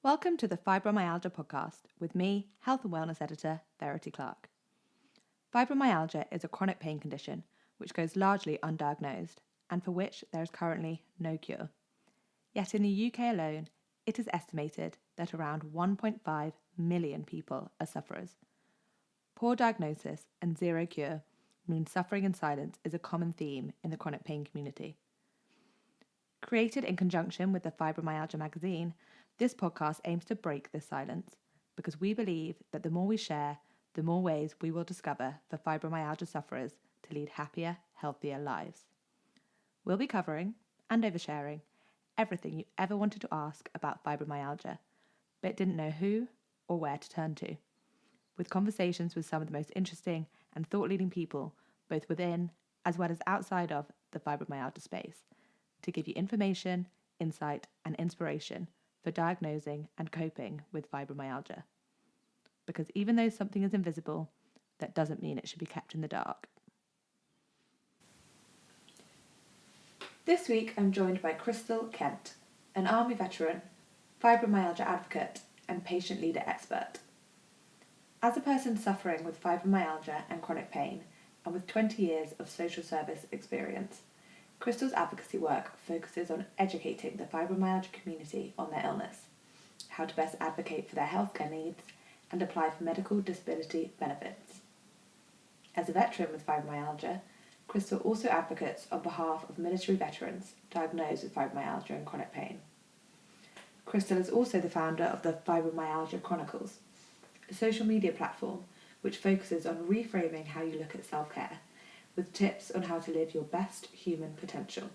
Welcome to the Fibromyalgia podcast with me, Health and Wellness Editor, Verity Clark. Fibromyalgia is a chronic pain condition which goes largely undiagnosed and for which there is currently no cure. Yet in the UK alone, it is estimated that around 1.5 million people are sufferers. Poor diagnosis and zero cure means suffering in silence is a common theme in the chronic pain community. Created in conjunction with the Fibromyalgia Magazine, this podcast aims to break this silence because we believe that the more we share, the more ways we will discover for fibromyalgia sufferers to lead happier, healthier lives. We'll be covering and oversharing everything you ever wanted to ask about fibromyalgia, but didn't know who or where to turn to, with conversations with some of the most interesting and thought-leading people, both within as well as outside of the fibromyalgia space, to give you information, insight, and inspiration for diagnosing and coping with fibromyalgia. Because even though something is invisible, that doesn't mean it should be kept in the dark. This week I'm joined by Kristal Kent, an Army veteran, fibromyalgia advocate, and patient leader expert. As a person suffering with fibromyalgia and chronic pain, and with 20 years of social service experience, Kristal's advocacy work focuses on educating the fibromyalgia community on their illness, how to best advocate for their healthcare needs, and apply for medical disability benefits. As a veteran with fibromyalgia, Kristal also advocates on behalf of military veterans diagnosed with fibromyalgia and chronic pain. Kristal is also the founder of the Fibromyalgia Chronicles, a social media platform which focuses on reframing how you look at self-care, with tips on how to live your best human potential.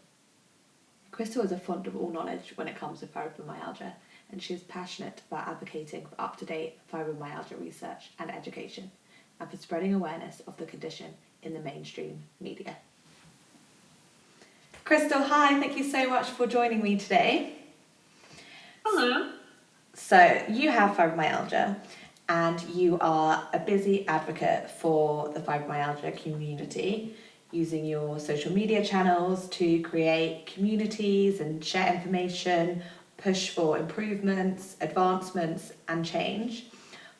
Kristal is a font of all knowledge when it comes to fibromyalgia, and she is passionate about advocating for up-to-date fibromyalgia research and education, and for spreading awareness of the condition in the mainstream media. Kristal, hi, thank you so much for joining me today. Hello. So, you have fibromyalgia, and you are a busy advocate for the fibromyalgia community, using your social media channels to create communities and share information, push for improvements, advancements, and change.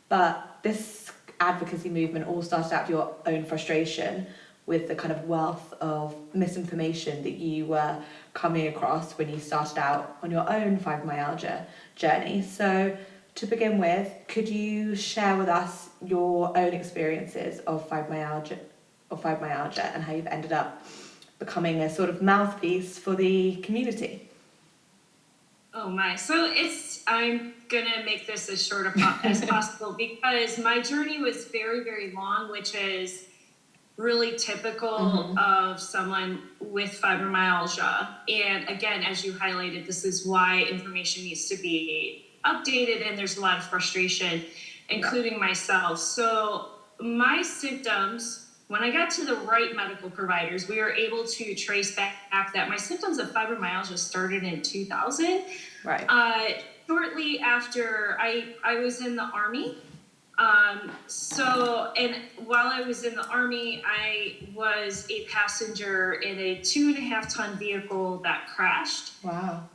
But this advocacy movement all started out of your own frustration with the kind of wealth of misinformation that you were coming across when you started out on your own fibromyalgia journey. So, to begin with, could you share with us your own experiences of fibromyalgia and how you've ended up becoming a sort of mouthpiece for the community? Oh my, so I'm gonna make this as short as possible because my journey was very, very long, which is really typical of someone with fibromyalgia. And again, as you highlighted, this is why information needs to be updated, and there's a lot of frustration, including myself. So my symptoms, when I got to the right medical providers, we were able to trace back that my symptoms of fibromyalgia started in 2000. Right. Shortly after I was in the Army. And while I was in the Army, I was a passenger in a 2.5 ton vehicle that crashed. Wow.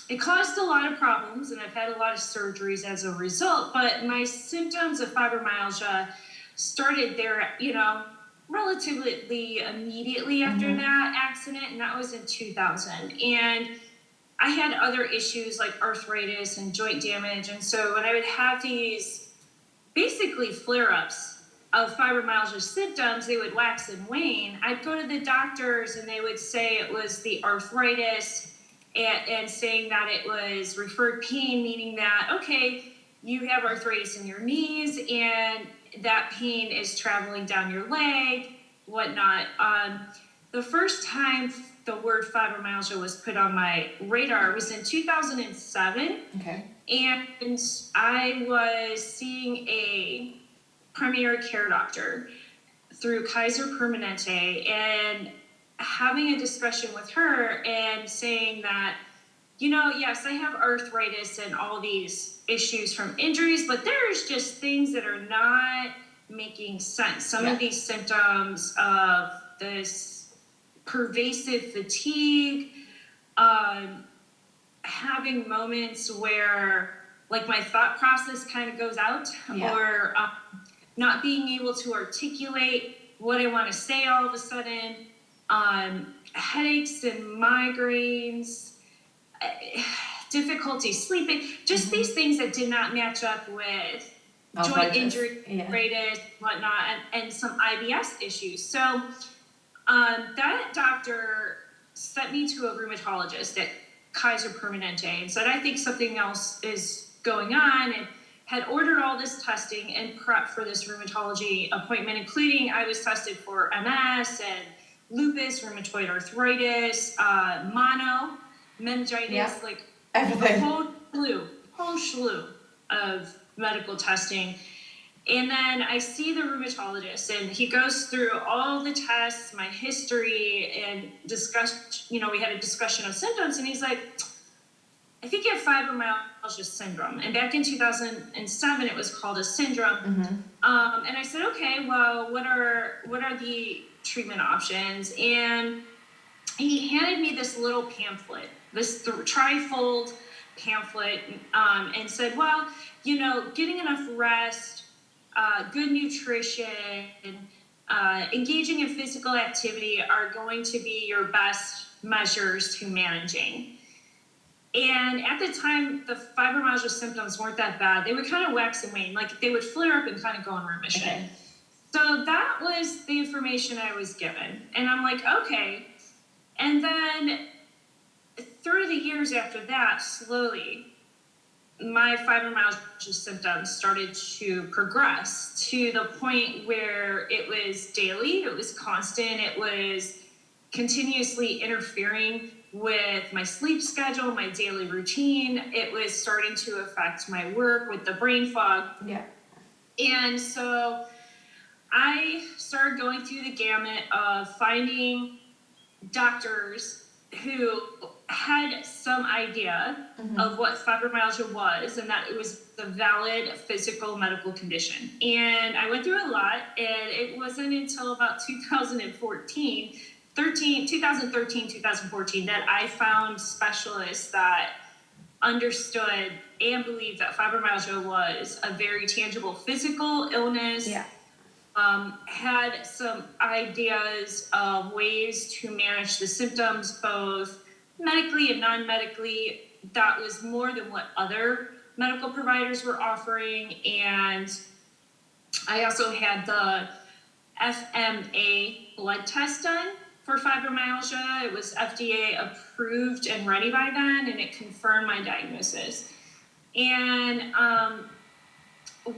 It caused a lot of problems, and I've had a lot of surgeries as a result, but my symptoms of fibromyalgia started there, relatively immediately after that accident, and that was in 2000. And I had other issues like arthritis and joint damage, and so when I would have these basically flare-ups of fibromyalgia symptoms, they would wax and wane. I'd go to the doctors, and they would say it was the arthritis, and saying that it was referred pain, meaning that, okay, you have arthritis in your knees and that pain is traveling down your leg, whatnot. The first time the word fibromyalgia was put on my radar was in 2007. Okay. And I was seeing a primary care doctor through Kaiser Permanente and having a discussion with her and saying that, yes, I have arthritis and all these issues from injuries, but there's just things that are not making sense. Some of these symptoms of this pervasive fatigue, having having moments where like my thought process kind of goes out, or not being able to articulate what I want to say all of a sudden, headaches and migraines, difficulty sleeping, just these things that did not match up with joint injury, arthritis, whatnot, and some IBS issues. So that doctor sent me to a rheumatologist at Kaiser Permanente and said, I think something else is going on, and had ordered all this testing and prep for this rheumatology appointment, including I was tested for MS and lupus, rheumatoid arthritis, mono, meningitis, like everything. A whole slew of medical testing. And then I see the rheumatologist, and he goes through all the tests, my history, and we had a discussion of symptoms, and he's like, I think you have fibromyalgia syndrome. And back in 2007, it was called a syndrome. And I said, okay, well, what are the treatment options? And he handed me this little pamphlet, this trifold pamphlet, and said, well, getting enough rest, good nutrition, engaging in physical activity are going to be your best measures to managing. And at the time, the fibromyalgia symptoms weren't that bad. They would kind of wax and wane. Like, they would flare up and kind of go in remission. Okay. So that was the information I was given. And I'm like, okay. And then through the years after that, slowly, my fibromyalgia symptoms started to progress to the point where it was daily, it was constant, it was continuously interfering with my sleep schedule, my daily routine. It was starting to affect my work with the brain fog. Yeah. And so I started going through the gamut of finding doctors who had some idea of what fibromyalgia was, and that it was a valid physical medical condition. And I went through a lot, and it wasn't until about 2013, 2014, that I found specialists that understood and believed that fibromyalgia was a very tangible physical illness. Yeah. Had some ideas of ways to manage the symptoms, both medically and non-medically, that was more than what other medical providers were offering. And I also had the Fma Blood Test done for fibromyalgia. It was FDA approved and ready by then, and it confirmed my diagnosis. And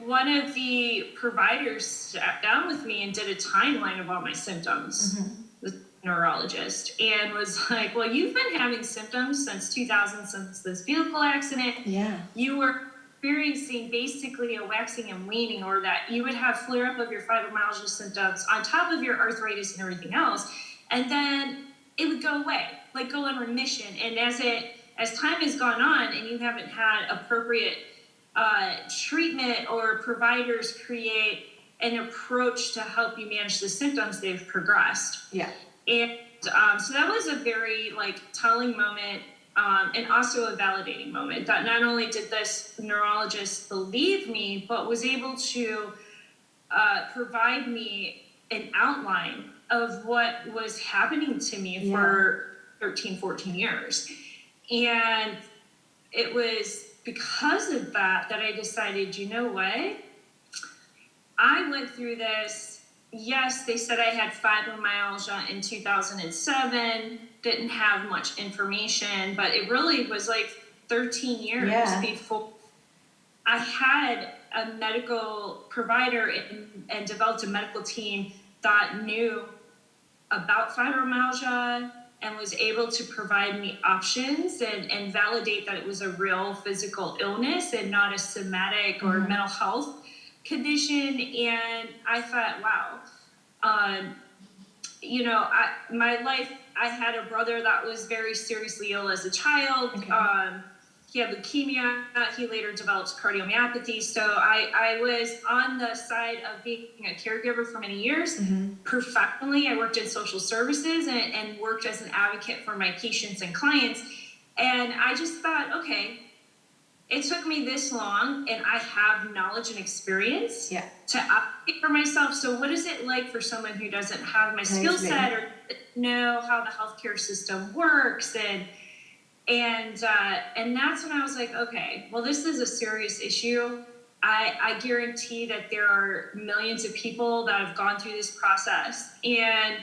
one of the providers sat down with me and did a timeline of all my symptoms, the neurologist, and was like, well, you've been having symptoms since 2000, since this vehicle accident. Yeah. You were experiencing basically a waxing and waning, or that you would have flare up of your fibromyalgia symptoms on top of your arthritis and everything else. And then it would go away, like go in remission. And as time has gone on and you haven't had appropriate treatment or providers create an approach to help you manage the symptoms, they've progressed. Yeah. And so that was a very telling moment, and also a validating moment, that not only did this neurologist believe me, but was able to provide me an outline of what was happening to me for 13, 14 years. And it was because of that I decided, you know what? I went through this. Yes, they said I had fibromyalgia in 2007, didn't have much information, but it really was 13 years before I had a medical provider and developed a medical team that knew about fibromyalgia and was able to provide me options and validate that it was a real physical illness and not a somatic or mental health condition. And I thought, wow, my life, I had a brother that was very seriously ill as a child. Okay. He had leukemia. He later developed cardiomyopathy. So I was on the side of being a caregiver for many years. Professionally, I worked in social services and worked as an advocate for my patients and clients. And I just thought, okay, it took me this long and I have knowledge and experience to advocate for myself. So what is it like for someone who doesn't have my skill set or know how the healthcare system works? And that's when I was like, okay, well, this is a serious issue. I guarantee that there are millions of people that have gone through this process, and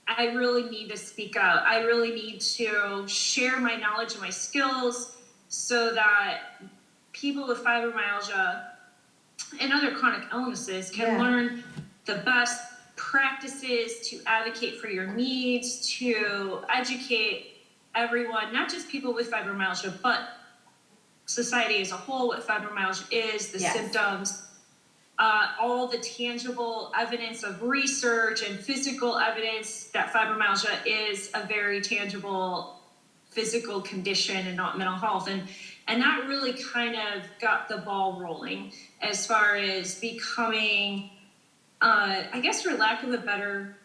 I really need to speak out. I really need to share my knowledge and my skills so that people with fibromyalgia and other chronic illnesses can learn the best practices to advocate for your needs, to educate everyone, not just people with fibromyalgia, but society as a whole, what fibromyalgia is, the symptoms, all the tangible evidence of research and physical evidence that fibromyalgia is a very tangible physical condition and not mental health. And that really kind of got the ball rolling as far as becoming, I guess for lack of a better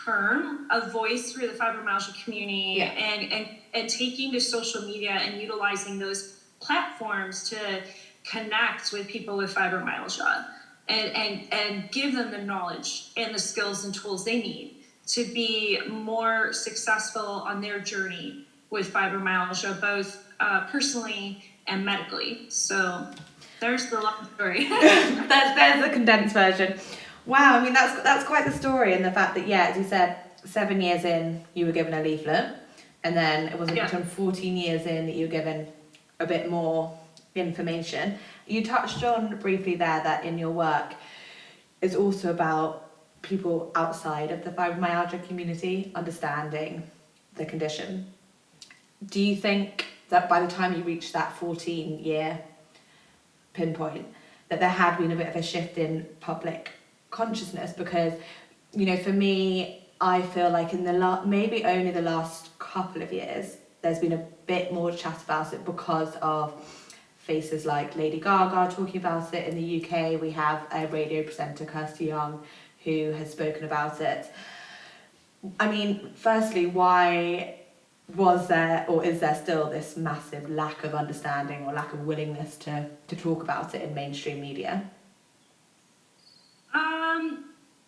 term, a voice for the fibromyalgia community and taking to social media and utilizing those platforms to connect with people with fibromyalgia and give them the knowledge and the skills and tools they need to be more successful on their journey with fibromyalgia, both personally and medically. So there's the long story. there's a condensed version. Wow, I mean, that's quite the story, and the fact that, as you said, 7 years in, you were given a leaflet, and then it wasn't until 14 years in that you were given a bit more information. You touched on briefly there that in your work is also about people outside of the fibromyalgia community understanding the condition. Do you think that by the time you reached that 14-year pinpoint, that there had been a bit of a shift in public consciousness? Because, for me, I feel like in the maybe only the last couple of years, there's been a bit more chat about it because of faces like Lady Gaga talking about it. In the UK, we have a radio presenter, Kirsty Young, who has spoken about it. I mean, firstly, why was there, or is there still, this massive lack of understanding or lack of willingness to talk about it in mainstream media?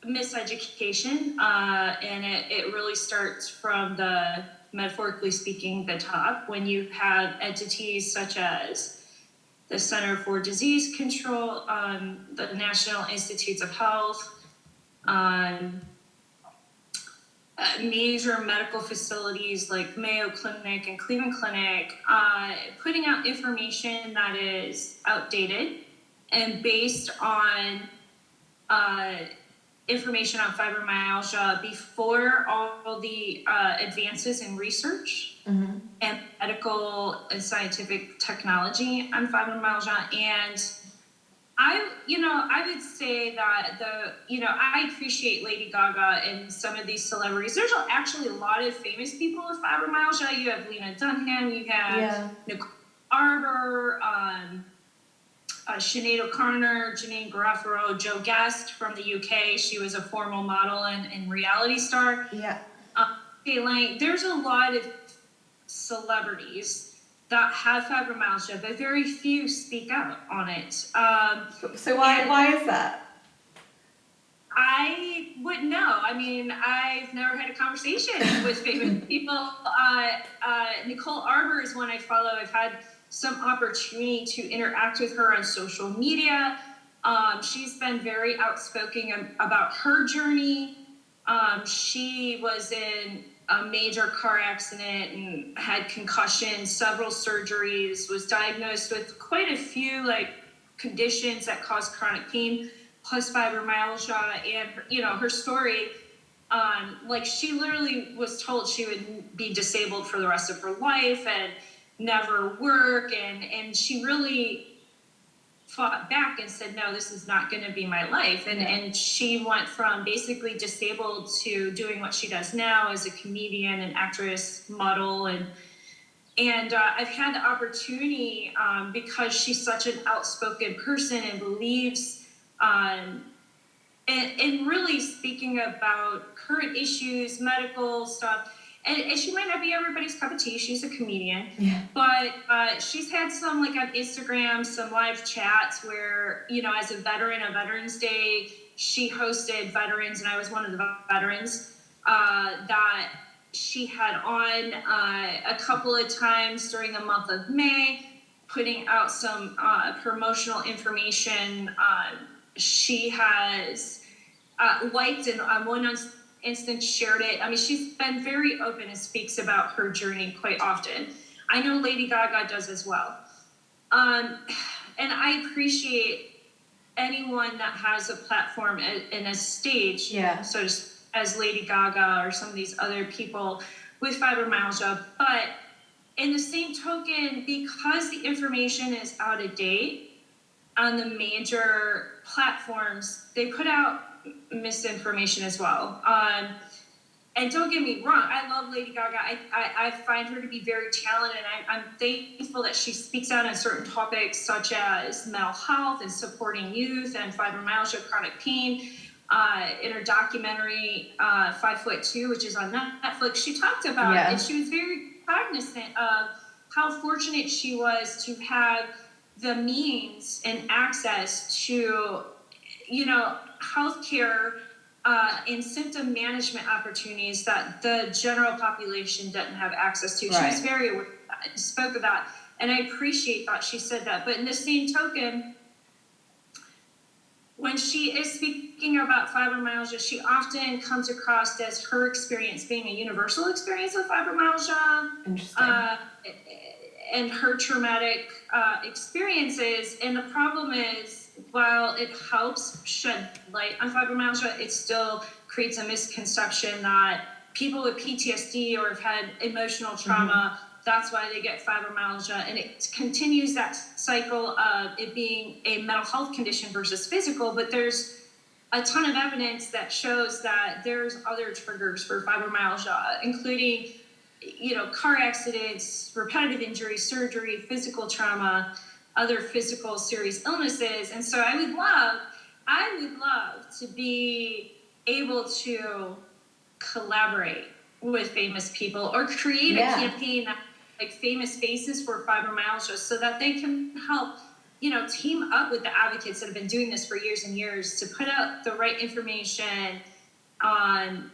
Miseducation, and it really starts from the, metaphorically speaking, the top, when you have entities such as the Center for Disease Control, the National Institutes of Health, major medical facilities like Mayo Clinic and Cleveland Clinic, putting out information that is outdated and based on information on fibromyalgia before all the advances in research and medical and scientific technology on fibromyalgia. And I would say that I appreciate Lady Gaga and some of these celebrities. There's actually a lot of famous people with fibromyalgia. You have Lena Dunham, you have Nicole Arbour, Sinead O'Connor, Janine Garofalo, Joe Guest from the UK. She was a former model and reality star. There's a lot of celebrities that have fibromyalgia, but very few speak out on it. So why is that? I wouldn't know. I mean, I've never had a conversation with famous people. Nicole Arbour is one I follow. I've had some opportunity to interact with her on social media. She's been very outspoken about her journey. She was in a major car accident and had concussions, several surgeries, was diagnosed with quite a few conditions that cause chronic pain, plus fibromyalgia. And her story, she literally was told she would be disabled for the rest of her life and never work, and she really fought back and said, no, this is not going to be my life. And she went from basically disabled to doing what she does now as a comedian and actress, model. And I've had the opportunity, because she's such an outspoken person and believes and really speaking about current issues, medical stuff. and she might not be everybody's cup of tea. She's a comedian, Yeah. but she's had some, like on Instagram, some live chats where, you know, as a veteran of Veterans Day, she hosted veterans, and I was one of the veterans that she had on a couple of times during the month of May, putting out some promotional information. She has liked and on one instance shared it. I mean, she's been very open and speaks about her journey quite often. I know Lady Gaga does as well. And I appreciate anyone that has a platform and a stage, so as Lady Gaga or some of these other people with fibromyalgia. But in the same token, because the information is out of date on the major platforms, they put out misinformation as well. And don't get me wrong, I love Lady Gaga. I find her to be very talented. I'm thankful that she speaks out on certain topics such as mental health and supporting youth and fibromyalgia, chronic pain. In her documentary, 5'2", which is on Netflix, she talked about it, and she was very cognizant of how fortunate she was to have the means and access to, you know, healthcare and symptom management opportunities that the general population doesn't have access to. She was very aware of that and spoke of that, and I appreciate that she said that. But in the same token, when she is speaking about fibromyalgia, she often comes across as her experience being a universal experience of fibromyalgia. Interesting. And her traumatic experiences. And the problem is, while it helps shed light on fibromyalgia, it still creates a misconception that people with PTSD or have had emotional trauma, that's why they get fibromyalgia. And it continues that cycle of it being a mental health condition versus physical. But there's a ton of evidence that shows that there's other triggers for fibromyalgia, including, you know, car accidents, repetitive injury, surgery, physical trauma, other physical serious illnesses. And so I would love to be able to collaborate with famous people or create a campaign that, like, famous faces for fibromyalgia, so that they can help, you know, team up with the advocates that have been doing this for years and years to put out the right information on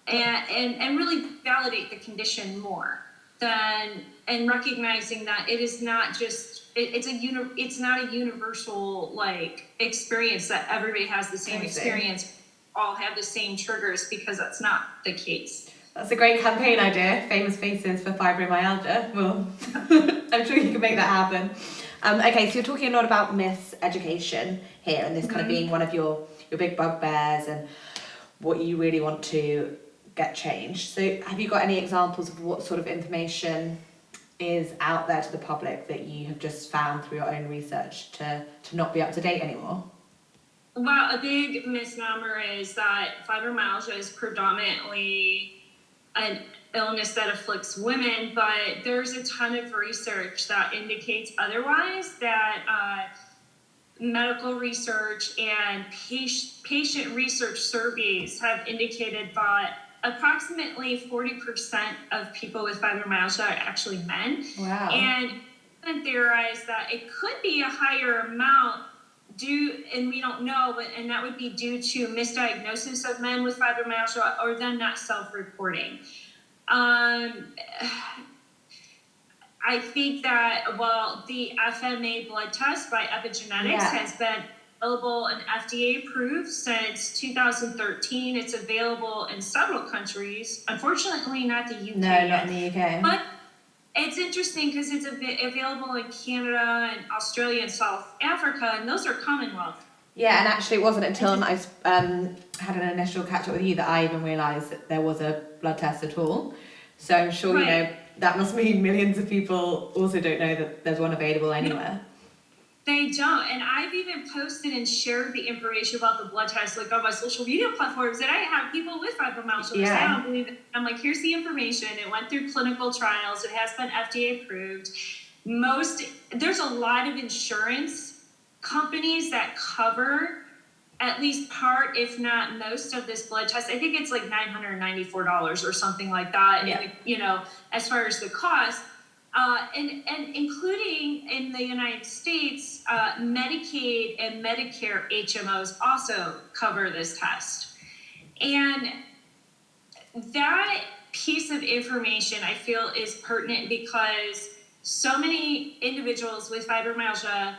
and really validate the condition more than, and recognizing that it is not just it's not a universal, like, experience that everybody has the same experience, all have the same triggers, because that's not the case. That's a great campaign idea, famous faces for fibromyalgia. Well, I'm sure you can make that happen. Okay, so you're talking a lot about miseducation here, and this kind of being one of your big bugbears and what you really want to get changed. So have you got any examples of what sort of information is out there to the public that you have just found through your own research to not be up to date anymore? Well, a big misnomer is that fibromyalgia is predominantly an illness that afflicts women, but there's a ton of research that indicates otherwise, that medical research and patient research surveys have indicated that approximately 40% of people with fibromyalgia are actually men. Wow. And theorize that it could be a higher amount and we don't know, and that would be due to misdiagnosis of men with fibromyalgia or them not self-reporting. I think that, well, the Fma Blood Test by Epigenetics has been available and FDA approved since 2013. It's available in several countries. Unfortunately, not the UK. No, not in the UK. But it's interesting because it's available in Canada and Australia and South Africa, and those are Commonwealth. Yeah, and actually it wasn't until I had an initial catch-up with you that I even realised that there was a blood test at all. So I'm sure, you know, that must mean millions of people also don't know that there's one available anywhere. They don't, and I've even posted and shared the information about the blood test, like, on my social media platforms, and I have people with fibromyalgia say, I don't believe it. I'm like, here's the information. It went through clinical trials. It has been FDA approved. There's a lot of insurance companies that cover at least part, if not most, of this blood test. I think it's like $994 or something like that. Yeah. And, you know, as far as the cost, and including in the United States, Medicaid and Medicare HMOs also cover this test. And that piece of information I feel is pertinent because so many individuals with fibromyalgia,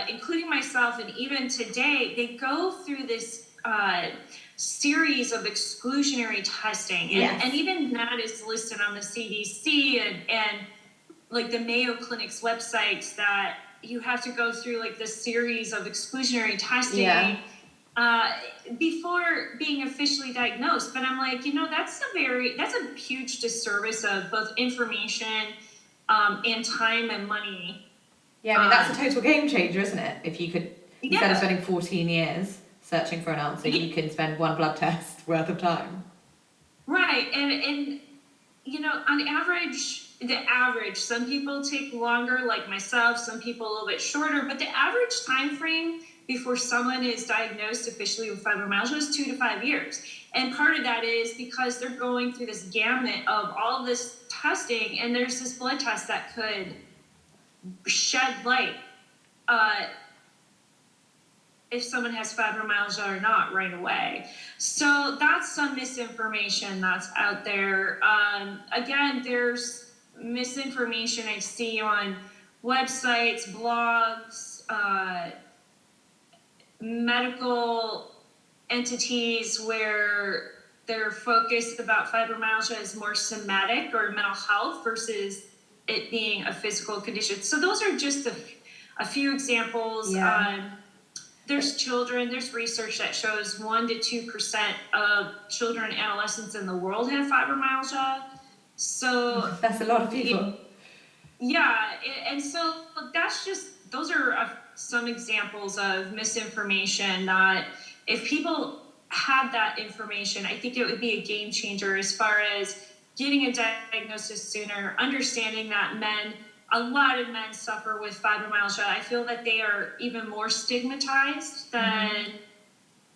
including myself, and even today, they go through this series of exclusionary testing. And even that is listed on the CDC and like the Mayo Clinic's websites, that you have to go through like this series of exclusionary testing before being officially diagnosed. But I'm like, you know, that's a huge disservice of both information and time and money. Yeah, I mean, that's a total game changer, isn't it? If you could, instead of spending 14 years searching for an answer, you can spend one blood test worth of time. Right. And you know, on average, some people take longer, like myself, some people a little bit shorter, but the average time frame before someone is diagnosed officially with fibromyalgia is 2 to 5 years. And part of that is because they're going through this gamut of all of this testing, and there's this blood test that could shed light if someone has fibromyalgia or not right away. So that's some misinformation that's out there. Again, there's misinformation I see on websites, blogs, medical entities where they're focused about fibromyalgia as more somatic or mental health versus it being a physical condition. So those are just a few examples. There's research that shows 1 to 2% of children and adolescents in the world have fibromyalgia. So that's a lot of people. And so those are some examples of misinformation that if people had that information, I think it would be a game changer as far as getting a diagnosis sooner, understanding that a lot of men suffer with fibromyalgia. I feel that they are even more stigmatized than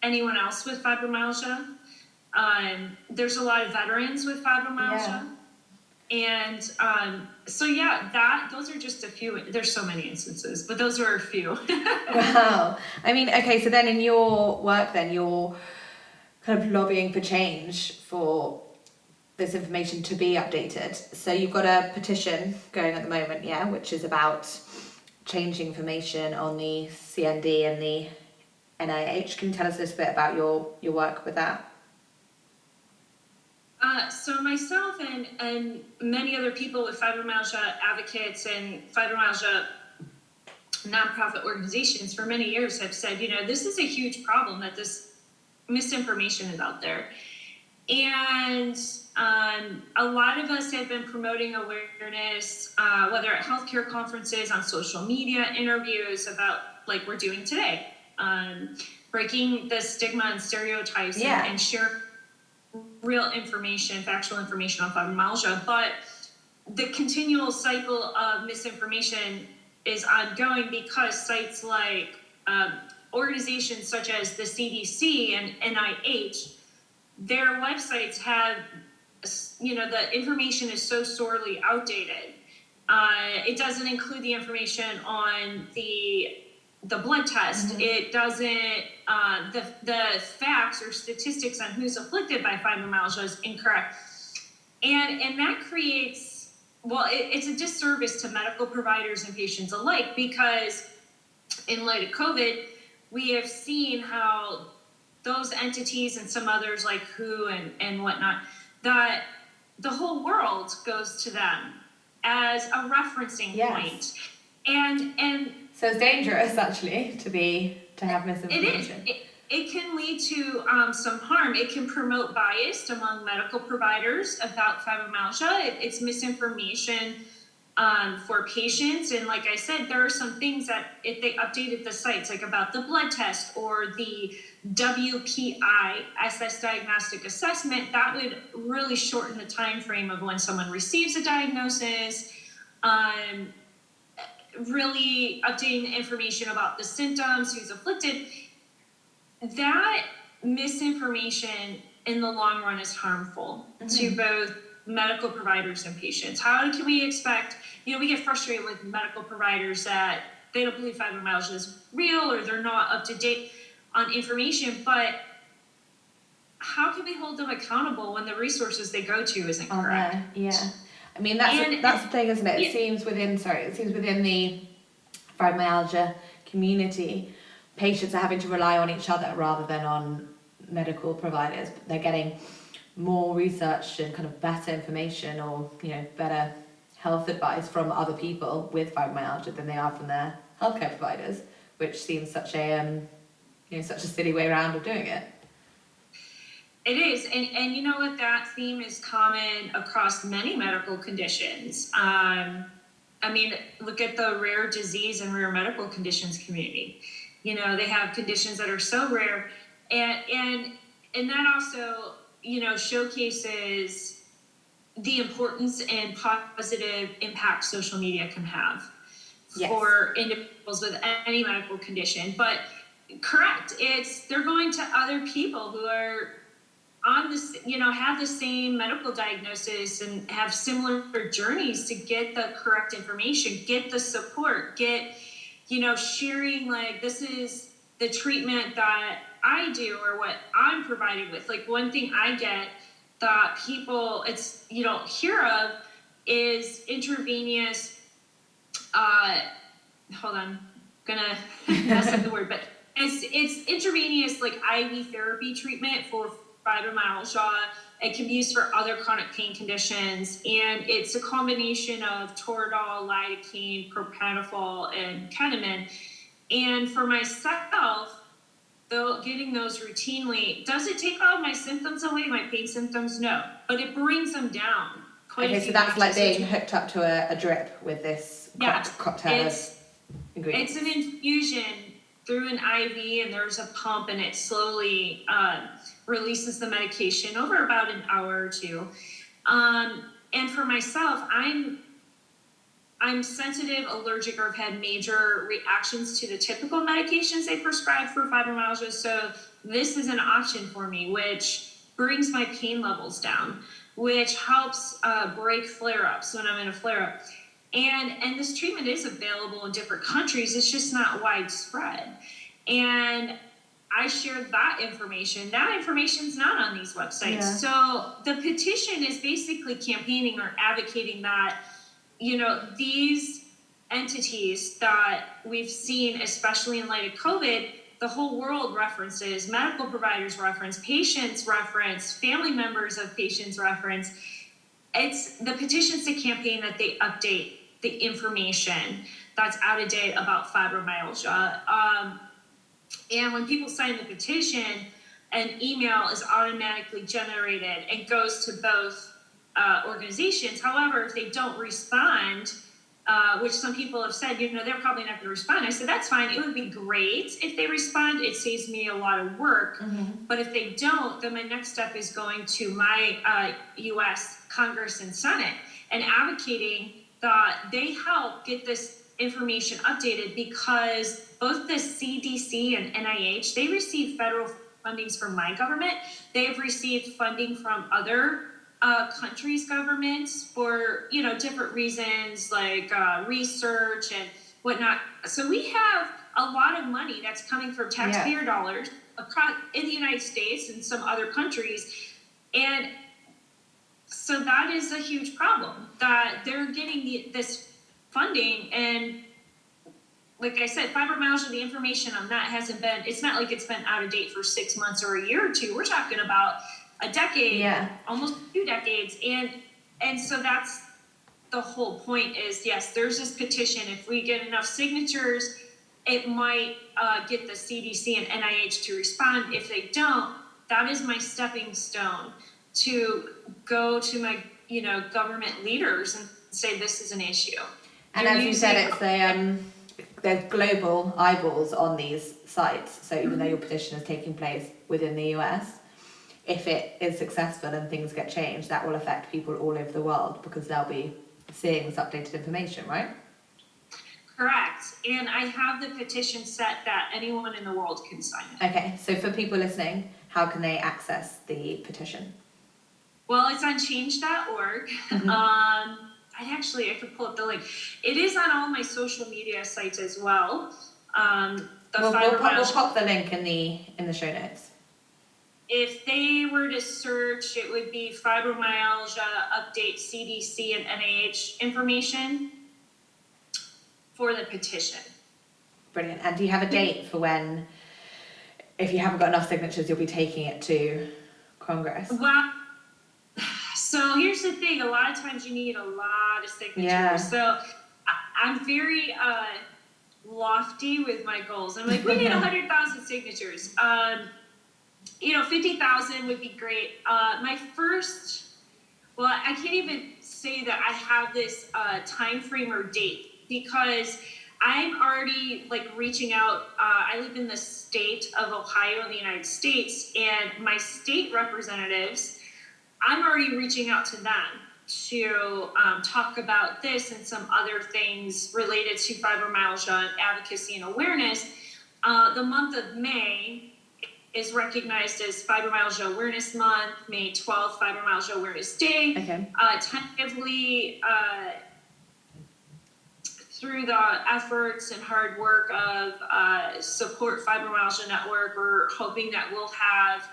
anyone else with fibromyalgia. There's a lot of veterans with fibromyalgia. And those are just a few. There's so many instances, but those are a few. Wow. I mean, okay, so then in your work, then you're kind of lobbying for change for this information to be updated. So you've got a petition going at the moment, which is about changing information on the CND and the NIH. Can you tell us a little bit about your work with that? So myself and many other people with fibromyalgia advocates and fibromyalgia nonprofit organizations for many years have said, you know, this is a huge problem that this misinformation is out there. And a lot of us have been promoting awareness, whether at healthcare conferences, on social media, interviews, about like we're doing today, breaking the stigma and stereotypes and share real information, factual information on fibromyalgia. But the continual cycle of misinformation is ongoing because sites like organizations such as the CDC and NIH, their websites have, you know, the information is so sorely outdated. It doesn't include the information on the blood test. It doesn't, the facts or statistics on who's afflicted by fibromyalgia is incorrect. And that creates, it's a disservice to medical providers and patients alike, because in light of COVID, we have seen how those entities and some others like WHO and whatnot, that the whole world goes to them as a referencing point. And so it's dangerous actually to have misinformation. It is. It can lead to some harm. It can promote bias among medical providers about fibromyalgia. It's misinformation for patients. And like I said, there are some things that if they updated the sites, like about the blood test or the WPI SS diagnostic assessment, that would really shorten the time frame of when someone receives a diagnosis. Really updating the information about the symptoms, who's afflicted. that misinformation in the long run is harmful to both medical providers and patients. How can we expect, we get frustrated with medical providers that they don't believe fibromyalgia is real or they're not up to date on information, but how can we hold them accountable when the resources they go to isn't correct? Yeah. I mean, that's the thing, isn't it? It seems within the fibromyalgia community, patients are having to rely on each other rather than on medical providers. They're getting more research and kind of better information or, better health advice from other people with fibromyalgia than they are from their healthcare providers, which seems such a silly way around of doing it. It is, and you know what, that theme is common across many medical conditions. I mean, look at the rare disease and rare medical conditions community. They have conditions that are so rare, and that also, showcases the importance and positive impact social media can have for individuals with any medical condition. But correct, they're going to other people who are on this, have the same medical diagnosis and have similar journeys to get the correct information, get the support, get, sharing, like, this is the treatment that I do or what I'm provided with. Like, one thing I get that people, you don't hear of is intravenous, hold on, I'm gonna mess up the word, but it's intravenous, like, IV therapy treatment for fibromyalgia. It can be used for other chronic pain conditions, and it's a combination of toradol, lidocaine, propranolol, and ketamine. And for myself, though, getting those routinely, does it take all of my symptoms away, my pain symptoms? No, but it brings them down. Okay, so that's like being hooked up to a drip with this cocktail of ingredients. It's an infusion through an IV, and there's a pump, and it slowly releases the medication over about an hour or two. And for myself, I'm sensitive, allergic, or have had major reactions to the typical medications they prescribe for fibromyalgia. So this is an option for me, which brings my pain levels down, which helps break flare-ups when I'm in a flare-up. And this treatment is available in different countries. It's just not widespread. And I shared that information. That information's not on these websites. Yeah. So the petition is basically campaigning or advocating that, these entities that we've seen, especially in light of COVID, the whole world references, medical providers reference, patients reference, family members of patients reference. It's the petitions to campaign that they update the information that's out of date about fibromyalgia. And when people sign the petition, an email is automatically generated and goes to both organizations. However, if they don't respond, which some people have said, they're probably not going to respond. I said, that's fine. It would be great if they respond. It saves me a lot of work. Mm-hmm. But if they don't, then my next step is going to my U.S. Congress and Senate and advocating that they help get this information updated, because both the CDC and NIH, they receive federal fundings from my government. They have received funding from other countries' governments for, different reasons, like research and whatnot. So we have a lot of money that's coming from taxpayer dollars across in the United States and some other countries. And so that is a huge problem, that they're getting this funding. And like I said, fibromyalgia, the information on that it's not like it's been out of date for 6 months or a year or two. We're talking about a decade, almost 2 decades. And so that's the whole point is, yes, there's this petition. If we get enough signatures, it might get the CDC and NIH to respond. If they don't, that is my stepping stone to go to my, government leaders and say, this is an issue. And as you said, it's there's global eyeballs on these sites. So even though your petition is taking place within the US, if it is successful and things get changed, that will affect people all over the world because they'll be seeing this updated information, right? Correct. And I have the petition set that anyone in the world can sign it. Okay, so for people listening, how can they access the petition? Well, it's on change.org. Mm-hmm. I could pull up the link. It is on all my social media sites as well. We'll pop the link in the show notes. If they were to search, it would be fibromyalgia update CDC and NIH information for the petition. Brilliant. And do you have a date for when, if you haven't got enough signatures, you'll be taking it to Congress? Well, so here's the thing. A lot of times you need a lot of signatures. Yeah. So I'm very lofty with my goals. I'm like, we need 100,000 signatures. 50,000 would be great. I can't even say that I have this time frame or date, because I'm already reaching out. I live in the state of Ohio in the United States, and my state representatives, I'm already reaching out to them to talk about this and some other things related to fibromyalgia and advocacy and awareness. The month of May is recognized as Fibromyalgia Awareness Month, May 12th, Fibromyalgia Awareness Day. Okay. Tentatively, through the efforts and hard work of Support Fibromyalgia Network, we're hoping that we'll have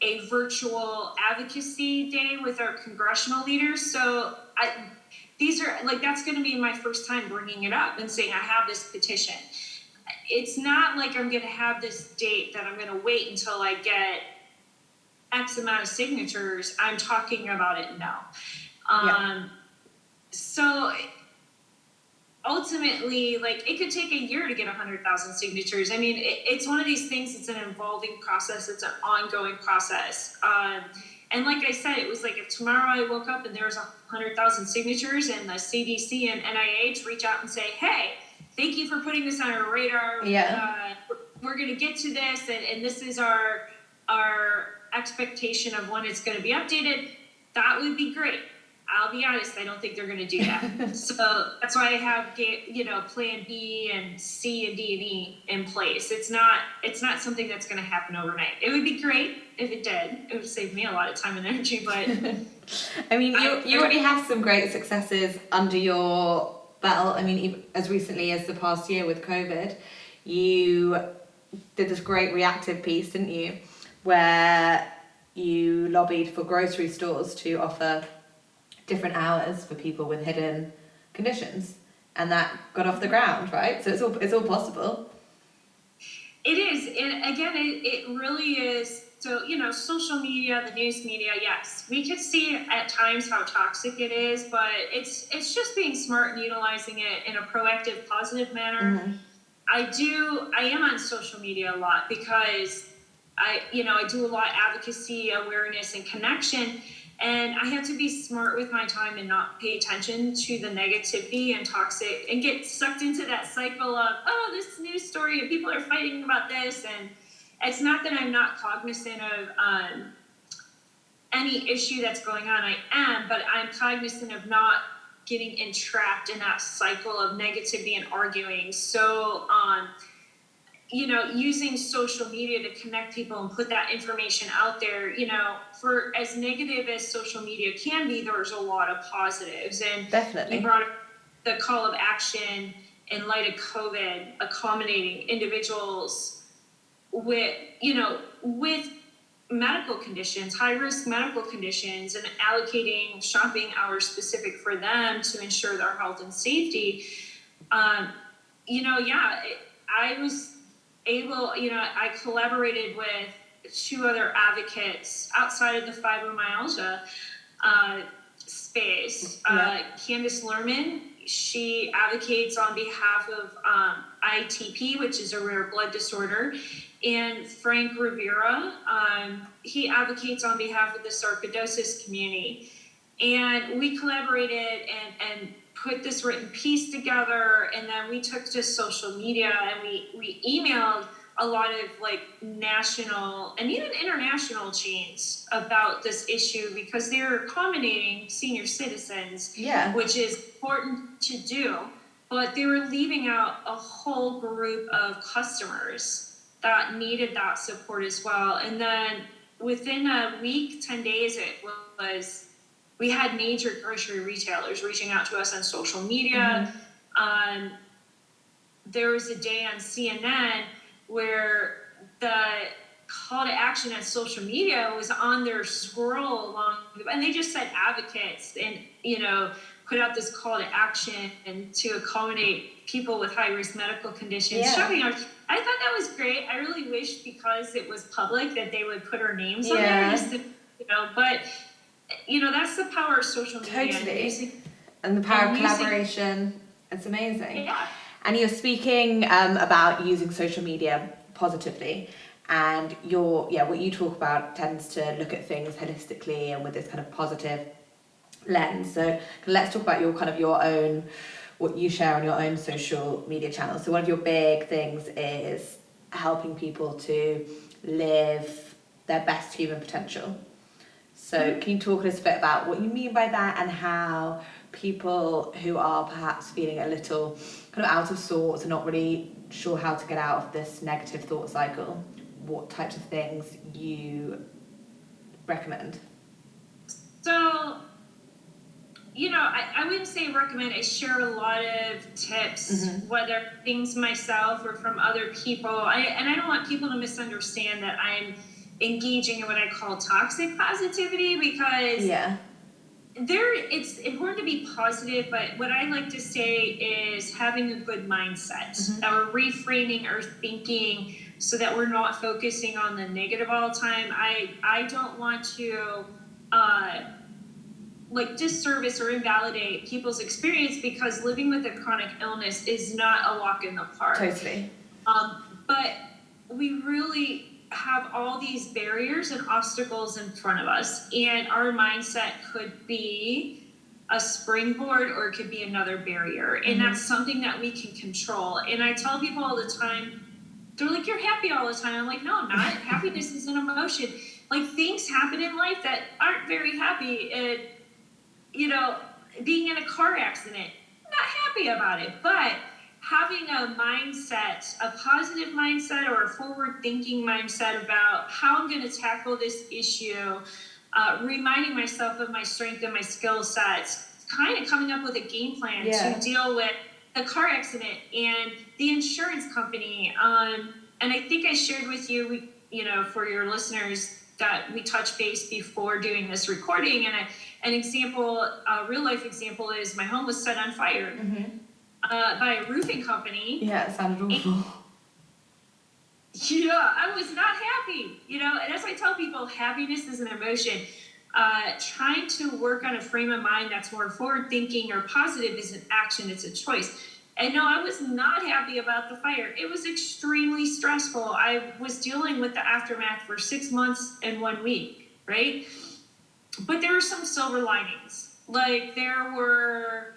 a virtual advocacy day with our congressional leaders. So that's going to be my first time bringing it up and saying I have this petition. It's not like I'm going to have this date that I'm going to wait until I get X amount of signatures. I'm talking about it now. So ultimately, it could take a year to get 100,000 signatures. I mean, it's one of these things. It's an evolving process. It's an ongoing process. And like I said, it was if tomorrow I woke up and there was 100,000 signatures, and the CDC and NIH reach out and say, hey, thank you for putting this on our radar. Yeah. We're going to get to this, and this is our expectation of when it's going to be updated. That would be great. I'll be honest, I don't think they're going to do that. So that's why I have plan B and C and D and E in place. It's not something that's going to happen overnight. It would be great if it did. It would save me a lot of time and energy, but I mean, you already have some great successes under your belt. I mean, even as recently as the past year with COVID, you did this great reactive piece, didn't you, where you lobbied for grocery stores to offer different hours for people with hidden conditions, and that got off the ground, right? So it's all possible. It is, and again, it really is. So social media, the news media, yes, we could see at times how toxic it is, but it's just being smart and utilizing it in a proactive, positive manner. Mm-hmm. I am on social media a lot because I do a lot of advocacy, awareness, and connection. And I have to be smart with my time and not pay attention to the negativity and toxic and get sucked into that cycle of, this news story and people are fighting about this. And it's not that I'm not cognizant of any issue that's going on. I am, but I'm cognizant of not getting entrapped in that cycle of negativity and arguing. So, using social media to connect people and put that information out there, for as negative as social media can be, there's a lot of positives. And definitely, you brought up the call of action in light of COVID, accommodating individuals with medical conditions, high-risk medical conditions, and allocating shopping hours specific for them to ensure their health and safety. I was able, I collaborated with two other advocates outside of the fibromyalgia space. Candace Lerman, she advocates on behalf of ITP, which is a rare blood disorder, and Frank Rivera, he advocates on behalf of the sarcoidosis community. And we collaborated and put this written piece together, and then we took to social media and we emailed a lot of national and even international chains about this issue because they're accommodating senior citizens, which is important to do. but they were leaving out a whole group of customers that needed that support as well. And then within a week, 10 days, we had major grocery retailers reaching out to us on social media. There was a day on CNN where the call to action on social media was on their scroll along, and they just said advocates and, put out this call to action and to accommodate people with high risk medical conditions. Yeah. I thought that was great. I really wish, because it was public, that they would put our names on there, just to, but that's the power of social media. Totally. And the power of collaboration. It's amazing. Yeah. And you're speaking about using social media positively, and what you talk about tends to look at things holistically and with this kind of positive lens. So let's talk about your own, what you share on your own social media channels. So one of your big things is helping people to live their best human potential. So can you talk a little bit about what you mean by that, and how people who are perhaps feeling a little kind of out of sorts and not really sure how to get out of this negative thought cycle, what types of things you recommend? So, I wouldn't say recommend. I share a lot of tips, whether things myself or from other people. And I don't want people to misunderstand that I'm engaging in what I call toxic positivity, because it's important to be positive, but what I like to say is having a good mindset, or reframing our thinking so that we're not focusing on the negative all the time. I don't want to disservice or invalidate people's experience, because living with a chronic illness is not a walk in the park. Totally. But we really have all these barriers and obstacles in front of us, and our mindset could be a springboard or it could be another barrier, and that's something that we can control. And I tell people all the time, they're like, "You're happy all the time." I'm like, "No, I'm not." Happiness is an emotion. Like, things happen in life that aren't very happy, and being in a car accident, not happy about it, but having a mindset, a positive mindset or a forward-thinking mindset about how I'm going to tackle this issue, reminding myself of my strength and my skill sets, kind of coming up with a game plan to deal with the car accident and the insurance company. And I think I shared with you, for your listeners, that we touched base before doing this recording. And an example, a real-life example, is my home was set on fire. By a roofing company. Yeah, it sounded awful. I was not happy, and as I tell people, happiness is an emotion. Trying to work on a frame of mind that's more forward thinking or positive is an action, it's a choice. And no, I was not happy about the fire. It was extremely stressful. I was dealing with the aftermath for 6 months and 1 week, right? But there were some silver linings. Like, there were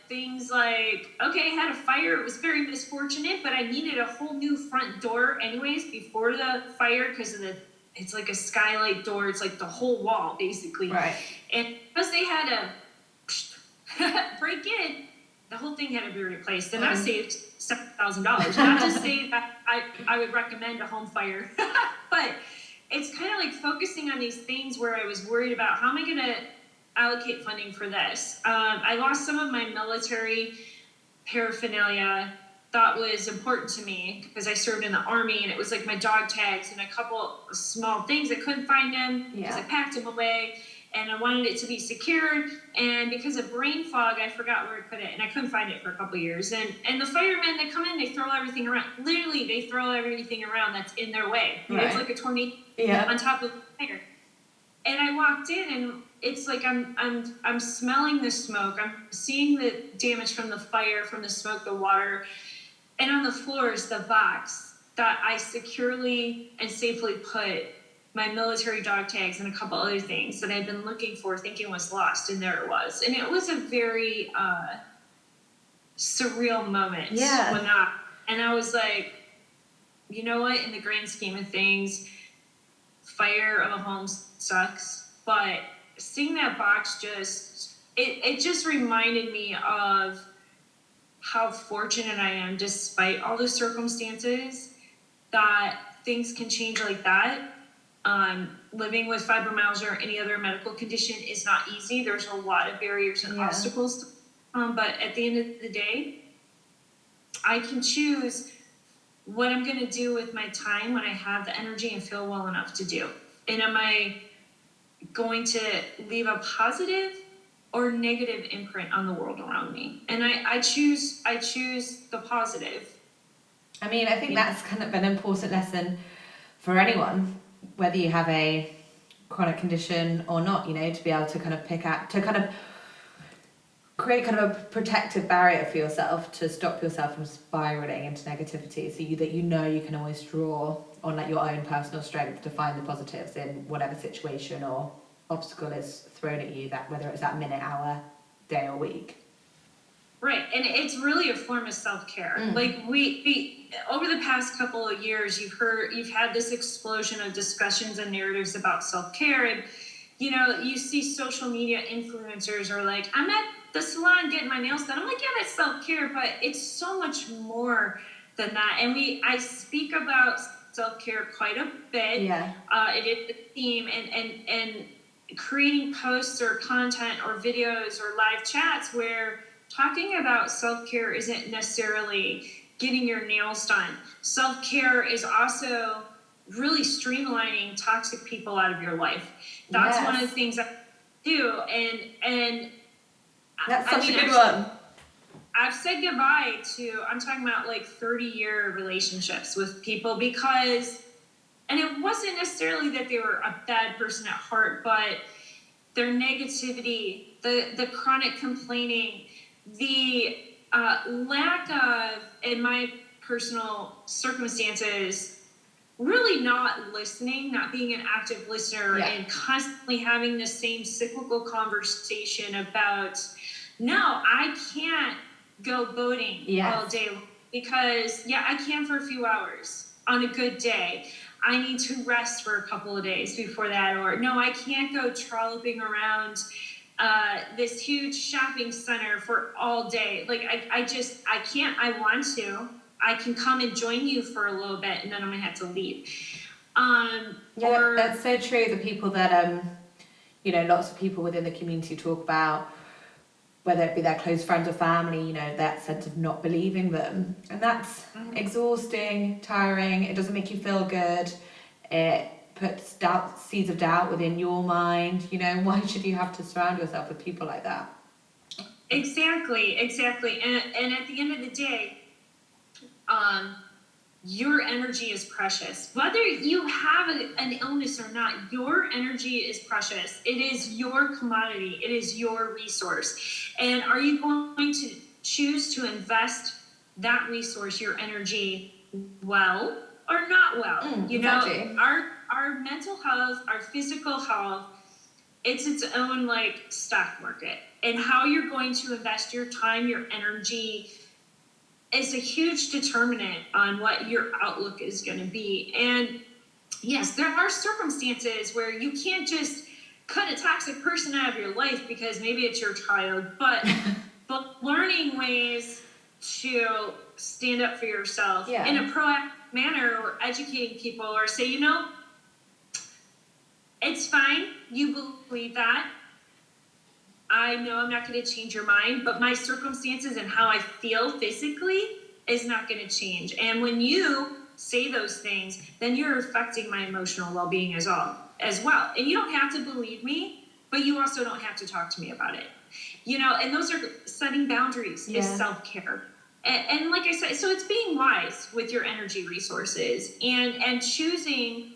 things like, okay, I had a fire. It was very misfortunate, but I needed a whole new front door anyways before the fire, because it's like a skylight door. It's like the whole wall, basically. Right. And because they had to break in, the whole thing had to be replaced. And that saved $7,000. Not to say that I would recommend a home fire, but it's kind of like focusing on these things where I was worried about, how am I going to allocate funding for this? I lost some of my military paraphernalia that was important to me, because I served in the Army, and it was like my dog tags and a couple of small things. I couldn't find them because I packed them away, and I wanted it to be secured. And because of brain fog, I forgot where I put it, and I couldn't find it for a couple of years. And the firemen, they come in, they throw everything around. Literally, they throw everything around that's in their way. Right. It's like a tornado on top of the fire. And I walked in, and it's like I'm smelling the smoke. I'm seeing the damage from the fire, from the smoke, the water. And on the floor is the box that I securely and safely put my military dog tags and a couple other things that I'd been looking for, thinking was lost, and there it was. And it was a very surreal moment when that. And I was like, you know what? In the grand scheme of things, fire of a home sucks, but seeing that box it just reminded me of how fortunate I am, despite all the circumstances, that things can change like that. Living with fibromyalgia or any other medical condition is not easy. There's a lot of barriers and obstacles. But at the end of the day, I can choose what I'm going to do with my time when I have the energy and feel well enough to do. And am I going to leave a positive or negative imprint on the world around me? And I choose the positive. I mean, I think that's kind of an important lesson for anyone, whether you have a chronic condition or not, you know, to be able to kind of create kind of a protective barrier for yourself to stop yourself from spiraling into negativity, so that you know you can always draw on like your own personal strength to find the positives in whatever situation or obstacle is thrown at you, that whether it's that minute, hour, day or week. Right, and it's really a form of self-care. Like we over the past couple of years, you've had this explosion of discussions and narratives about self-care, and you know, you see social media influencers are like, I'm at the salon getting my nails done. I'm like, yeah, that's self-care, but it's so much more than that. And I speak about self-care quite a bit. Yeah. It is a theme, and creating posts or content or videos or live chats where talking about self-care isn't necessarily getting your nails done. Self-care is also really streamlining toxic people out of your life. That's one of the things I do. And that's such a good one. I've said goodbye to, I'm talking about like 30-year relationships with people because, and it wasn't necessarily that they were a bad person at heart, but their negativity, the chronic complaining, the lack of, in my personal circumstances, really not listening, not being an active listener, and constantly having the same cyclical conversation about, no, I can't go boating all day because, I can for a few hours on a good day. I need to rest for a couple of days before that, or no, I can't go trolloping around this huge shopping center for all day. Like, I can't. I want to. I can come and join you for a little bit, and then I'm gonna have to leave. That's so true. The people that you know, lots of people within the community talk about, whether it be their close friends or family, you know, that sense of not believing them, and that's exhausting, tiring. It doesn't make you feel good. It puts seeds of doubt within your mind. You know, why should you have to surround yourself with people like that? Exactly. And at the end of the day, your energy is precious. Whether you have an illness or not, your energy is precious. It is your commodity. It is your resource. And are you going to choose to invest that resource, your energy, well or not well? You know, our mental health, our physical health, it's its own like stock market. And how you're going to invest your time, your energy, is a huge determinant on what your outlook is going to be. And yes, there are circumstances where you can't just cut a toxic person out of your life because maybe it's your child, but learning ways to stand up for yourself in a proactive manner, or educating people, or say, you know, it's fine, you believe that. I know I'm not going to change your mind, but my circumstances and how I feel physically is not going to change. And when you say those things, then you're affecting my emotional well-being as well. And you don't have to believe me, but you also don't have to talk to me about it. You know, and those are setting boundaries, is self-care. And like I said, so it's being wise with your energy resources and choosing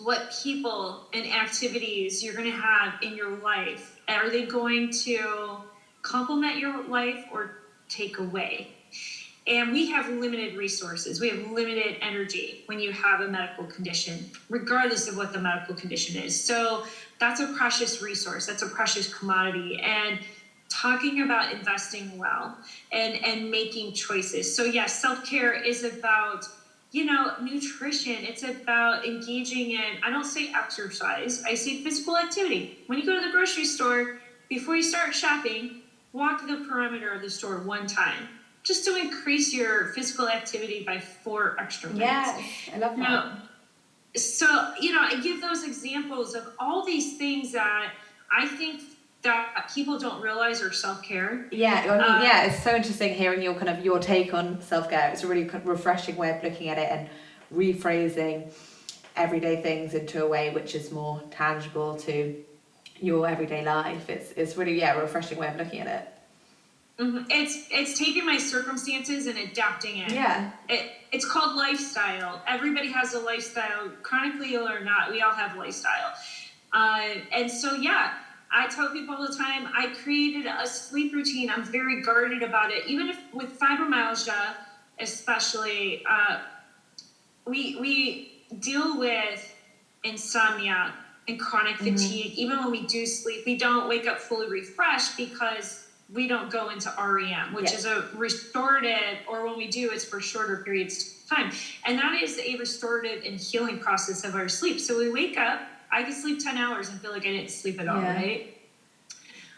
what people and activities you're going to have in your life. Are they going to complement your life or take away? And we have limited resources. We have limited energy when you have a medical condition, regardless of what the medical condition is. So that's a precious resource. That's a precious commodity. And talking about investing well and making choices. So yes, self-care is about, you know, nutrition. It's about engaging in, I don't say exercise, I say physical activity. When you go to the grocery store, before you start shopping, walk the perimeter of the store one time, just to increase your physical activity by 4 extra minutes. Yes, I love that. So, I give those examples of all these things that I think that people don't realize are self-care. Yeah, it's so interesting hearing your take on self-care. It's a really refreshing way of looking at it and rephrasing everyday things into a way which is more tangible to your everyday life. It's really a refreshing way of looking at it. Mm-hmm. It's taking my circumstances and adapting it. Yeah. It's called lifestyle. Everybody has a lifestyle, chronically ill or not. We all have lifestyle. And so, I tell people all the time, I created a sleep routine. I'm very guarded about it. Even if with fibromyalgia, especially, we deal with insomnia and chronic fatigue. Even when we do sleep, we don't wake up fully refreshed because we don't go into REM, which is a restorative, or when we do, it's for shorter periods of time. And that is a restorative and healing process of our sleep. So we wake up, I can sleep 10 hours and feel like I didn't sleep at all, right?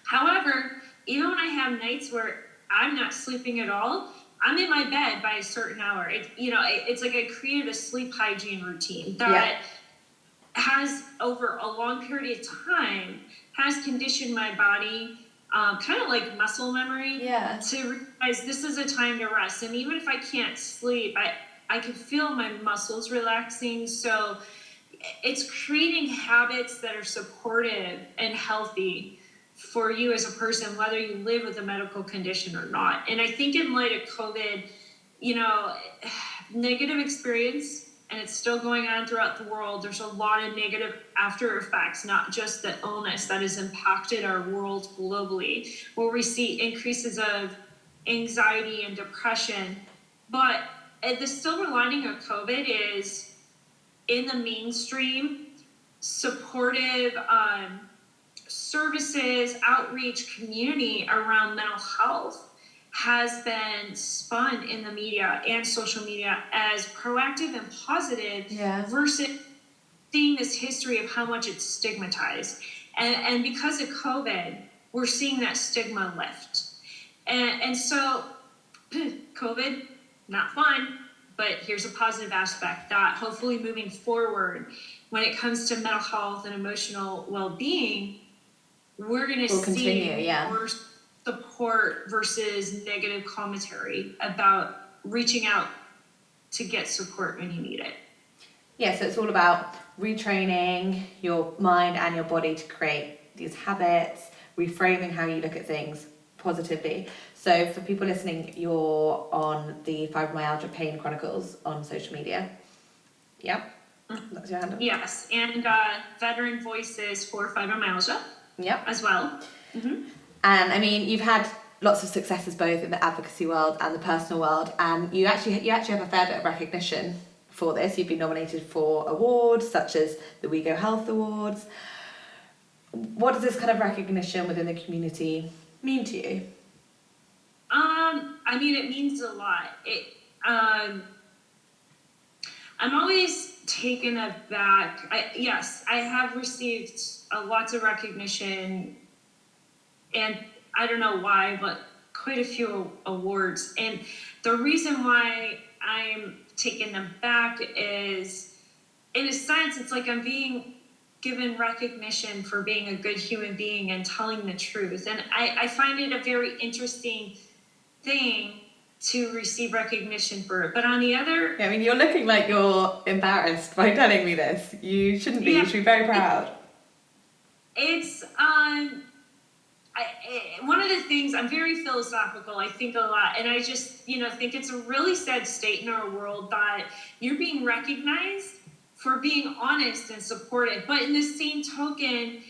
However, even when I have nights where I'm not sleeping at all, I'm in my bed by a certain hour. It's like I created a sleep hygiene routine that has, over a long period of time, has conditioned my body, kind of like muscle memory, to realize this is a time to rest. And even if I can't sleep, I can feel my muscles relaxing. So it's creating habits that are supportive and healthy for you as a person, whether you live with a medical condition or not. And I think in light of COVID, negative experience, and it's still going on throughout the world. There's a lot of negative after effects, not just the illness that has impacted our world globally, where we see increases of anxiety and depression. But the silver lining of COVID is, in the mainstream, supportive services, outreach, community around mental health has been spun in the media and social media as proactive and positive, versus seeing this history of how much it's stigmatized. And because of COVID, we're seeing that stigma lift. And so COVID, not fun, but here's a positive aspect that hopefully moving forward, when it comes to mental health and emotional well-being, we're going to see more support versus negative commentary about reaching out to get support when you need it. Yeah, so it's all about retraining your mind and your body to create these habits, reframing how you look at things positively. So for people listening, you're on the Fibromyalgia Pain Chronicles on social media. Yeah, that's your handle. Yes, and Veteran Voices for Fibromyalgia. As well. Mm-hmm. And I mean, you've had lots of successes both in the advocacy world and the personal world, and you actually have a fair bit of recognition for this. You've been nominated for awards such as the We Go Health Awards. What does this kind of recognition within the community mean to you? I mean, it means a lot. I'm always taken aback. I have received lots of recognition, and I don't know why, but quite a few awards. And the reason why I'm taken aback is, in a sense, it's like I'm being given recognition for being a good human being and telling the truth. And I find it a very interesting thing to receive recognition for it. But on the other... I mean, you're looking like you're embarrassed by telling me this. You shouldn't be. You should be very proud. It's one of the things, I'm very philosophical. I think a lot, and I just think it's a really sad state in our world that you're being recognized for being honest and supportive. But in the same token,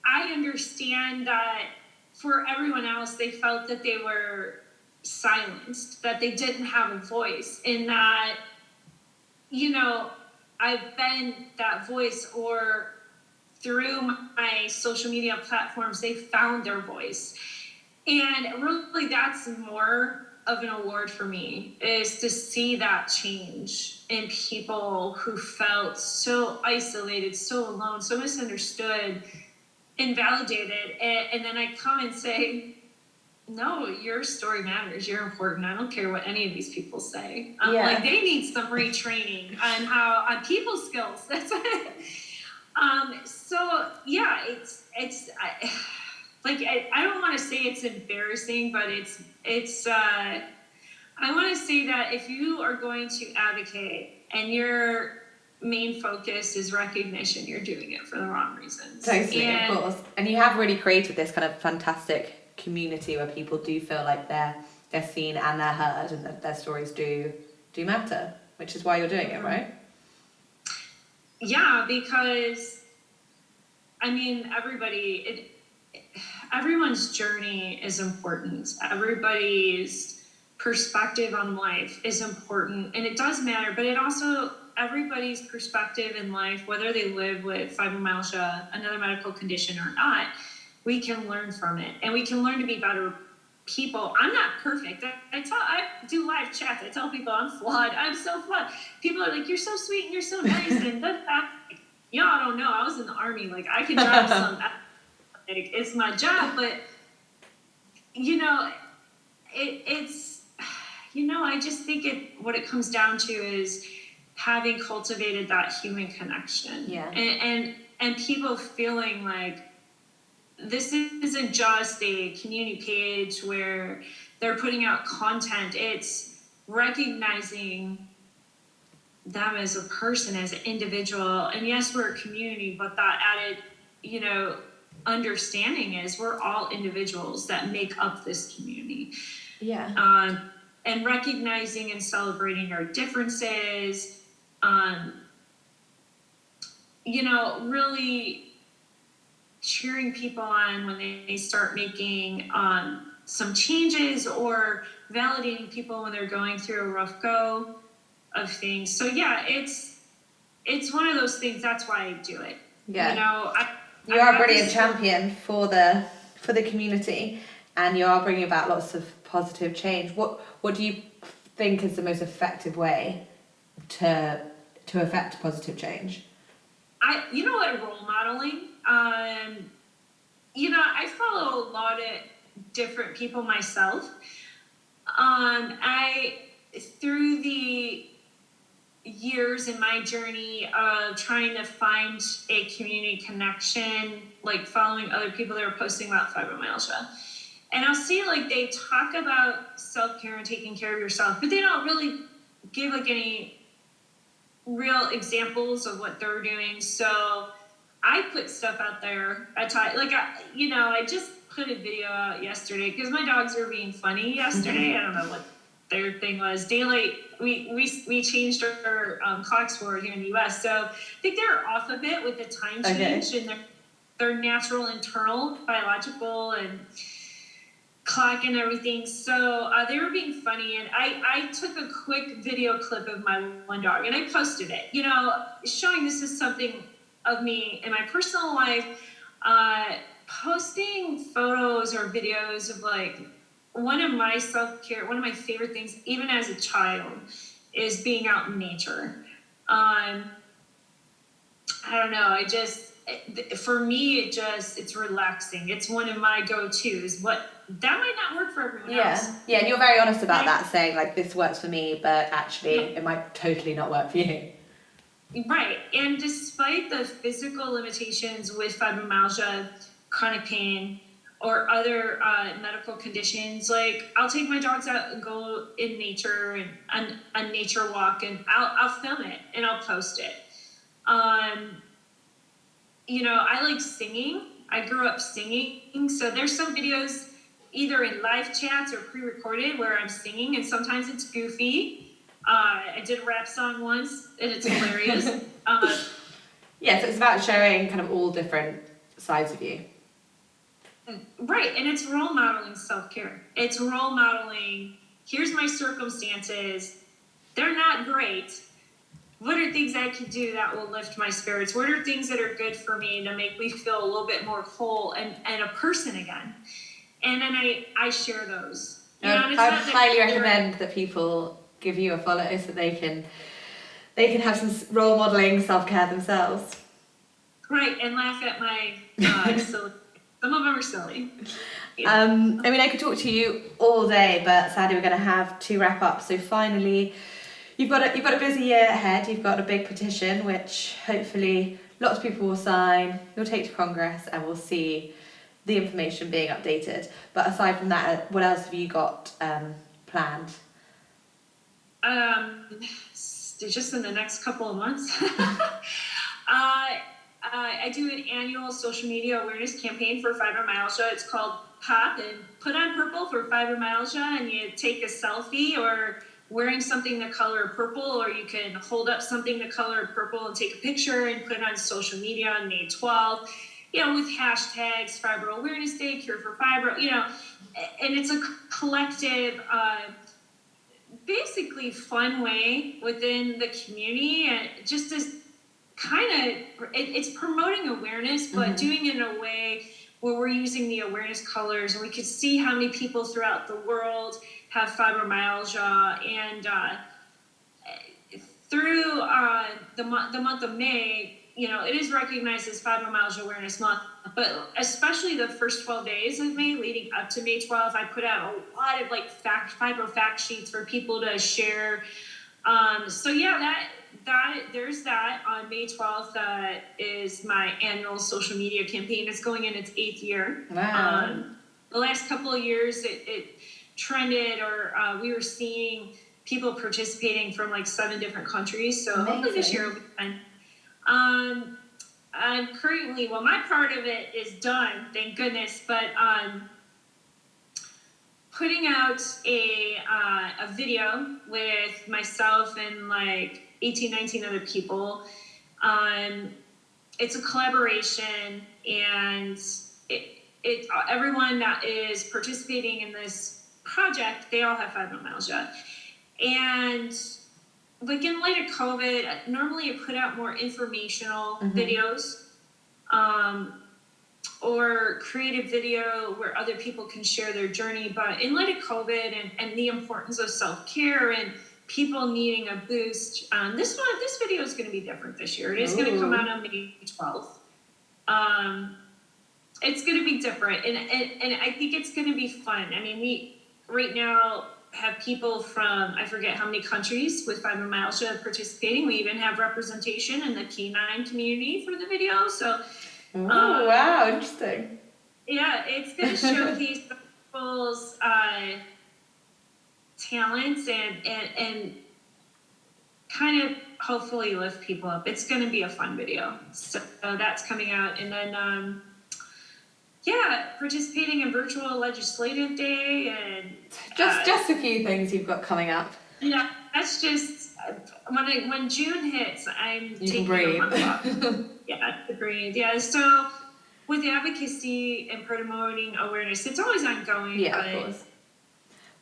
I understand that for everyone else, they felt that they were silenced, that they didn't have a voice, and that I've been that voice, or through my social media platforms, they found their voice. And really, that's more of an award for me, is to see that change in people who felt so isolated, so alone, so misunderstood, invalidated. And then I come and say, no, your story matters. You're important. I don't care what any of these people say. Like, they need some retraining on people skills. That's it. So yeah, I don't want to say it's embarrassing, but I want to say that if you are going to advocate and your main focus is recognition, you're doing it for the wrong reasons. Totally, of course. And you have really created this kind of fantastic community where people do feel like they're seen and they're heard, and that their stories do matter, which is why you're doing it, right? Yeah, because I mean, everyone's journey is important. Everybody's perspective on life is important, and it does matter, but it also, everybody's perspective in life, whether they live with fibromyalgia, another medical condition or not, we can learn from it, and we can learn to be better people. I'm not perfect. I do live chats. I tell people I'm flawed. I'm so flawed. People are like, you're so sweet and you're so nice, and y'all don't know. I was in the Army. Like, I could drive some. It's my job, but it's I just think what it comes down to is having cultivated that human connection. Yeah. And people feeling like this isn't just a community page where they're putting out content. It's recognizing them as a person, as an individual. And yes, we're a community, but that added, understanding is we're all individuals that make up this community. Yeah. And recognizing and celebrating our differences, really cheering people on when they start making some changes, or validating people when they're going through a rough go of things. So yeah, it's one of those things. That's why I do it. Yeah. You are a brilliant champion for the community, and you are bringing about lots of positive change. What do you think is the most effective way to affect positive change? Role modeling. I follow a lot of different people myself. Through the years in my journey of trying to find a community connection, like following other people that are posting about fibromyalgia, and I'll see like they talk about self-care and taking care of yourself, but they don't really give like any real examples of what they're doing. So I put stuff out there. I just put a video out yesterday because my dogs were being funny yesterday. I don't know what their thing was. Daylight, we changed our clocks forward here in the US, so I think they're off a bit with the time change, and their natural internal biological and clock and everything. So they were being funny, and I took a quick video clip of my one dog and I posted it, showing this is something of me in my personal life. Posting photos or videos of like one of my self-care, one of my favorite things, even as a child, is being out in nature. I don't know. For me, it's relaxing. It's one of my go-tos. That might not work for everyone else. Yeah, and you're very honest about that, saying like, this works for me, but actually it might totally not work for you. Right. And despite the physical limitations with fibromyalgia, chronic pain, or other medical conditions, like I'll take my dogs out and go in nature and a nature walk, and I'll film it and I'll post it. I like singing. I grew up singing, so there's some videos either in live chats or pre-recorded where I'm singing, and sometimes it's goofy. I did a rap song once, and it's hilarious. So it's about showing kind of all different sides of you. Right, and it's role modeling self-care. It's role modeling, here's my circumstances. They're not great. What are things I can do that will lift my spirits? What are things that are good for me to make me feel a little bit more whole and a person again? And then I share those. I highly recommend that people give you a follow so they can have some role modeling self-care themselves. Right, and laugh at my silly Some of them are silly. I mean, I could talk to you all day, but sadly we're going to have to wrap up. So finally, you've got a busy year ahead. You've got a big petition, which hopefully lots of people will sign. You'll take to Congress, and we'll see the information being updated. But aside from that, what else have you got planned? Just in the next couple of months. I do an annual social media awareness campaign for fibromyalgia. It's called POP, and Put on Purple for Fibromyalgia, and you take a selfie or wearing something the color purple, or you can hold up something the color purple and take a picture and put it on social media on May 12th, with hashtags Fibro Awareness Day, Cure for Fibro, and it's a collective, basically fun way within the community, and just as it's promoting awareness, but doing it in a way where we're using the awareness colors, and we could see how many people throughout the world have fibromyalgia. And through the month of May, it is recognized as Fibromyalgia Awareness Month, but especially the first 12 days of May leading up to May 12th, I put out a lot of fibro fact sheets for people to share. So there's that. On May 12th is my annual social media campaign. It's going in its 8th year. Wow. The last couple of years it trended, or we were seeing people participating from 7 different countries. So hopefully this year will be fun. I'm currently, my part of it is done, thank goodness, but putting out a video with myself and 18, 19 other people. It's a collaboration, and everyone that is participating in this project, they all have fibromyalgia. And in light of COVID, normally I put out more informational videos, or creative video where other people can share their journey. But in light of COVID and the importance of self-care and people needing a boost, this video is going to be different this year. It is going to come out on May 12th. It's going to be different, and I think it's going to be fun. I mean, we right now have people from, I forget how many countries with fibromyalgia participating. We even have representation in the canine community for the video. So, wow, interesting. Yeah, it's going to showcase people's talents and kind of hopefully lift people up. It's going to be a fun video. So that's coming out, and then participating in virtual legislative day, and just a few things you've got coming up. Yeah, that's just when June hits, I'm taking a month off. Yeah, to breathe. Yeah, so with advocacy and promoting awareness, it's always ongoing. Yeah, of course.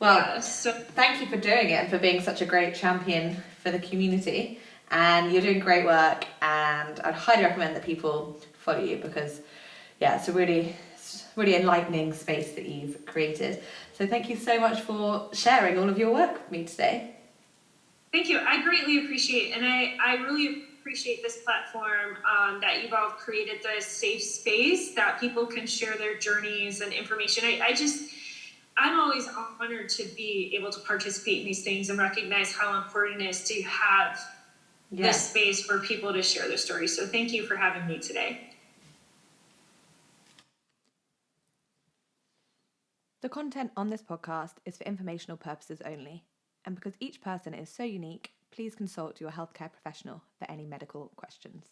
Well, thank you for doing it and for being such a great champion for the community. And you're doing great work, and I'd highly recommend that people follow you, because it's a really enlightening space that you've created. So thank you so much for sharing all of your work with me today. Thank you. I greatly appreciate it. And I really appreciate this platform that you've all created, this safe space that people can share their journeys and information. I'm always honored to be able to participate in these things and recognize how important it is to have this space for people to share their stories. So thank you for having me today. The content on this podcast is for informational purposes only, and because each person is so unique, please consult your healthcare professional for any medical questions.